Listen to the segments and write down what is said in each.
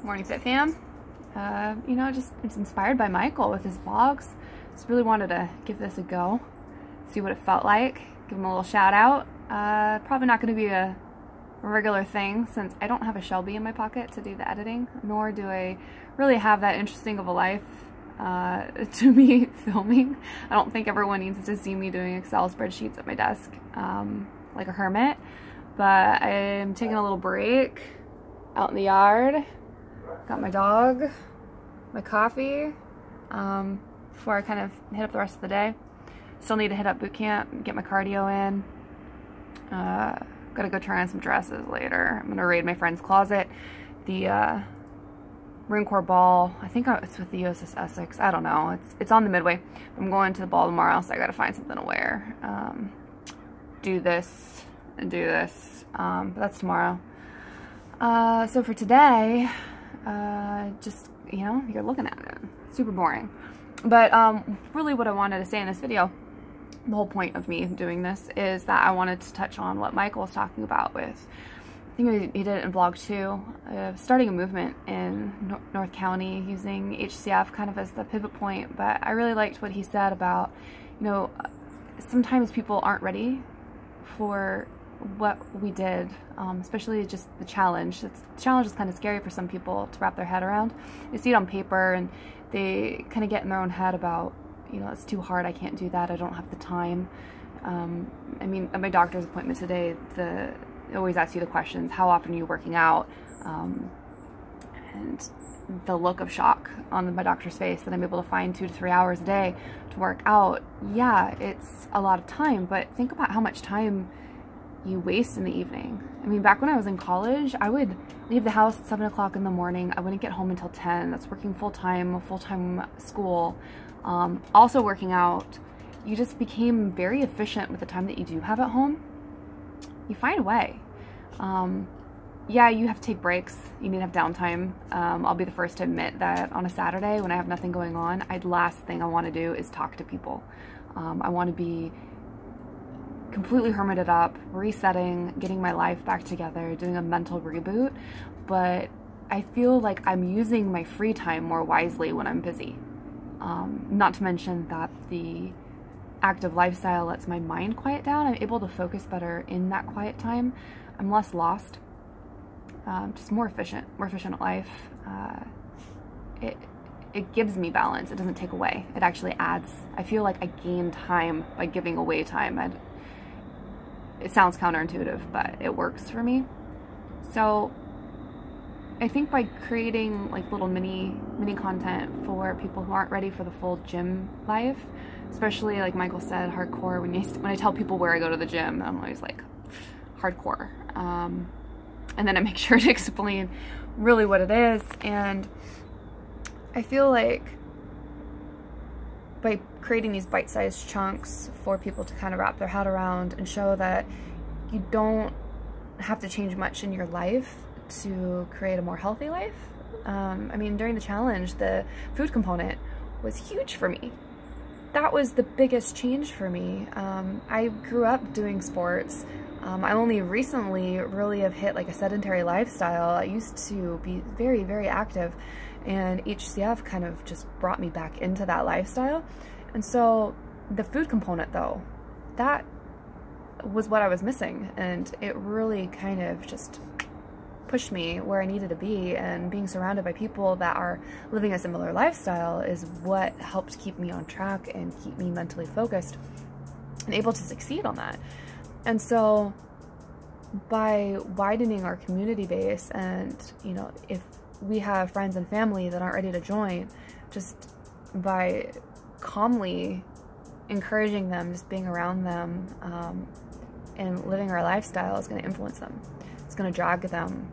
Morning Fit Fam. You know, just it's inspired by Michael with his vlogs. Just really wanted to give this a go, see what it felt like, give him a little shout out. Probably not going to be a regular thing since I don't have a Shelby in my pocket to do the editing, nor do I really have that interesting of a life to be filming. I don't think everyone needs to see me doing Excel spreadsheets at my desk like a hermit, but I'm taking a little break out in the yard. Got my dog, my coffee, before I kind of hit up the rest of the day. Still need to hit up boot camp, get my cardio in. Gotta go try on some dresses later. I'm gonna raid my friend's closet. The Marine Corps ball, I think it's with the USS Essex. I don't know. It's on the Midway. I'm going to the ball tomorrow, so I gotta find something to wear. Do this and do this, but that's tomorrow. So for today, just, you know, you're looking at it. Super boring. But really what I wanted to say in this video, the whole point of me doing this, is that I wanted to touch on what Michael was talking about with, I think he did it in vlog 2, starting a movement in North County using HCF kind of as the pivot point. But I really liked what he said about, you know, sometimes people aren't ready for what we did, especially just the challenge. The challenge is kind of scary for some people to wrap their head around. They see it on paper and they kind of get in their own head about, you know, it's too hard, I can't do that, I don't have the time. I mean, at my doctor's appointment today, they always ask you the questions, how often are you working out? And the look of shock on my doctor's face that I'm able to find 2 to 3 hours a day to work out. Yeah, it's a lot of time, but think about how much time you waste in the evening. I mean, back when I was in college, I would leave the house at 7 o'clock in the morning. I wouldn't get home until 10. That's working full-time school. Also working out. You just became very efficient with the time that you do have at home. You find a way. Yeah, you have to take breaks. You need to have downtime. I'll be the first to admit that on a Saturday when I have nothing going on, last thing I want to do is talk to people. I want to be completely hermited up, resetting, getting my life back together, doing a mental reboot. But I feel like I'm using my free time more wisely when I'm busy. Not to mention that the active lifestyle lets my mind quiet down. I'm able to focus better in that quiet time. I'm less lost, just more efficient at life. It gives me balance. It doesn't take away. It actually adds. I feel like I gain time by giving away time. It sounds counterintuitive, but it works for me. So I think by creating like little mini content for people who aren't ready for the full gym life, especially like Michael said, hardcore. When I tell people where I go to the gym, I'm always like hardcore, and then I make sure to explain really what it is. And I feel like by creating these bite-sized chunks for people to kind of wrap their head around and show that you don't have to change much in your life to create a more healthy life. I mean, during the challenge, the food component was huge for me. That was the biggest change for me. I grew up doing sports. I only recently really have hit like a sedentary lifestyle. I used to be very, very active, and HCF kind of just brought me back into that lifestyle. And so the food component, though, that was what I was missing, and it really kind of just pushed me where I needed to be. And being surrounded by people that are living a similar lifestyle is what helped keep me on track and keep me mentally focused and able to succeed on that. And so by widening our community base, and, you know, if we have friends and family that aren't ready to join, just by calmly encouraging them, just being around them, and living our lifestyle is going to influence them. It's going to drag them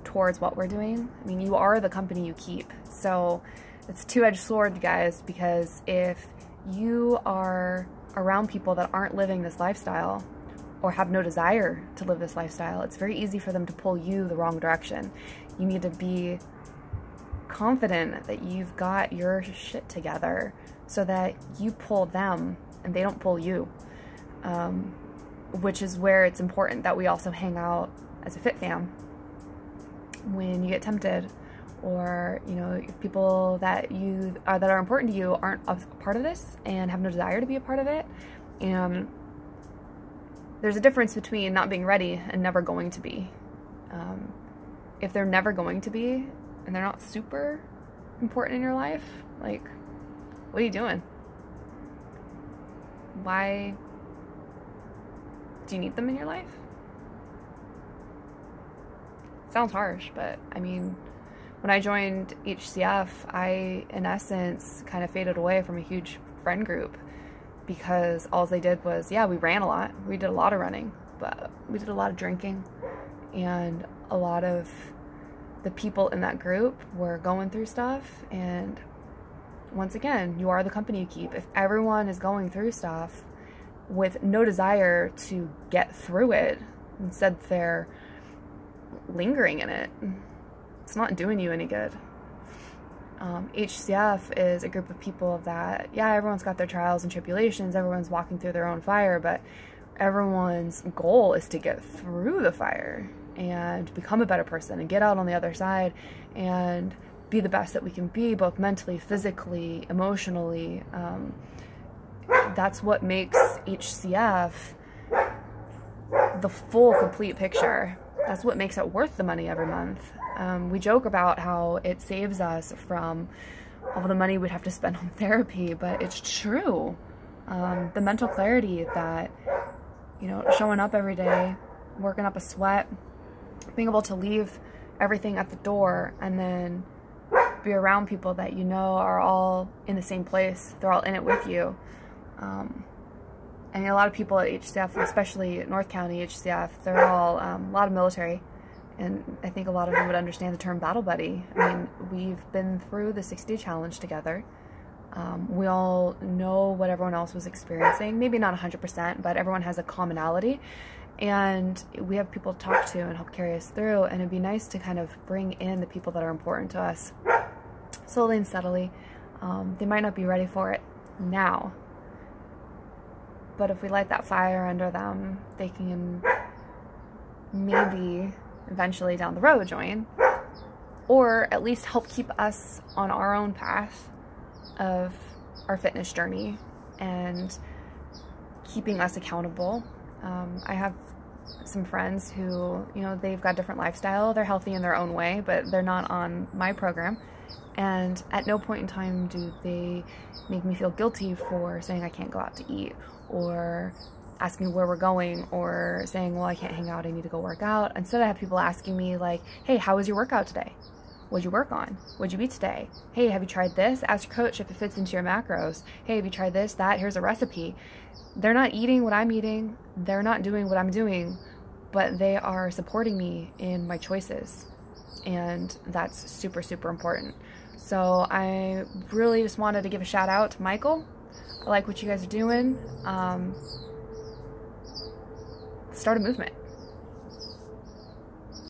towards what we're doing. I mean, you are the company you keep. So it's a two-edged sword, guys, because if you are around people that aren't living this lifestyle or have no desire to live this lifestyle, it's very easy for them to pull you the wrong direction. You need to be confident that you've got your shit together so that you pull them and they don't pull you. Which is where it's important that we also hang out as a fit fam when you get tempted or, you know, if people that that are important to you aren't a part of this and have no desire to be a part of it. And there's a difference between not being ready and never going to be. If they're never going to be and they're not super important in your life, like, what are you doing? Why do you need them in your life? Sounds harsh, but I mean, when I joined HCF, I, in essence, kind of faded away from a huge friend group because all they did was, yeah, we ran a lot. We did a lot of running, but we did a lot of drinking, and a lot of the people in that group were going through stuff. And once again, you are the company you keep. If everyone is going through stuff with no desire to get through it, instead they're lingering in it, it's not doing you any good. HCF is a group of people that, yeah, everyone's got their trials and tribulations, everyone's walking through their own fire, but everyone's goal is to get through the fire and become a better person and get out on the other side and be the best that we can be, both mentally, physically, emotionally. That's what makes HCF the full, complete picture. That's what makes it worth the money every month. We joke about how it saves us from all the money we'd have to spend on therapy, but it's true. The mental clarity that, you know, showing up every day, working up a sweat, being able to leave everything at the door and then be around people that you know are all in the same place. They're all in it with you. And a lot of people at HCF, especially at North County HCF, they're all a lot of military. And I think a lot of them would understand the term battle buddy. I mean, we've been through the 60-day challenge together. We all know what everyone else was experiencing. Maybe not 100%, but everyone has a commonality. And we have people to talk to and help carry us through. And it'd be nice to kind of bring in the people that are important to us slowly and steadily. They might not be ready for it now, but if we light that fire under them, they can maybe eventually down the road join, or at least help keep us on our own path of our fitness journey and keeping us accountable. I have some friends who, you know, they've got different lifestyle. They're healthy in their own way, but they're not on my program. And at no point in time do they make me feel guilty for saying I can't go out to eat, or asking where we're going, or saying, well, I can't hang out, I need to go work out. Instead, I have people asking me like, hey, how was your workout today? What'd you work on? What'd you eat today? Hey, have you tried this? Ask your coach if it fits into your macros. Hey, have you tried this, that? Here's a recipe. They're not eating what I'm eating. They're not doing what I'm doing, but they are supporting me in my choices. And that's super, super important. So I really just wanted to give a shout out to Michael. I like what you guys are doing. Start a movement.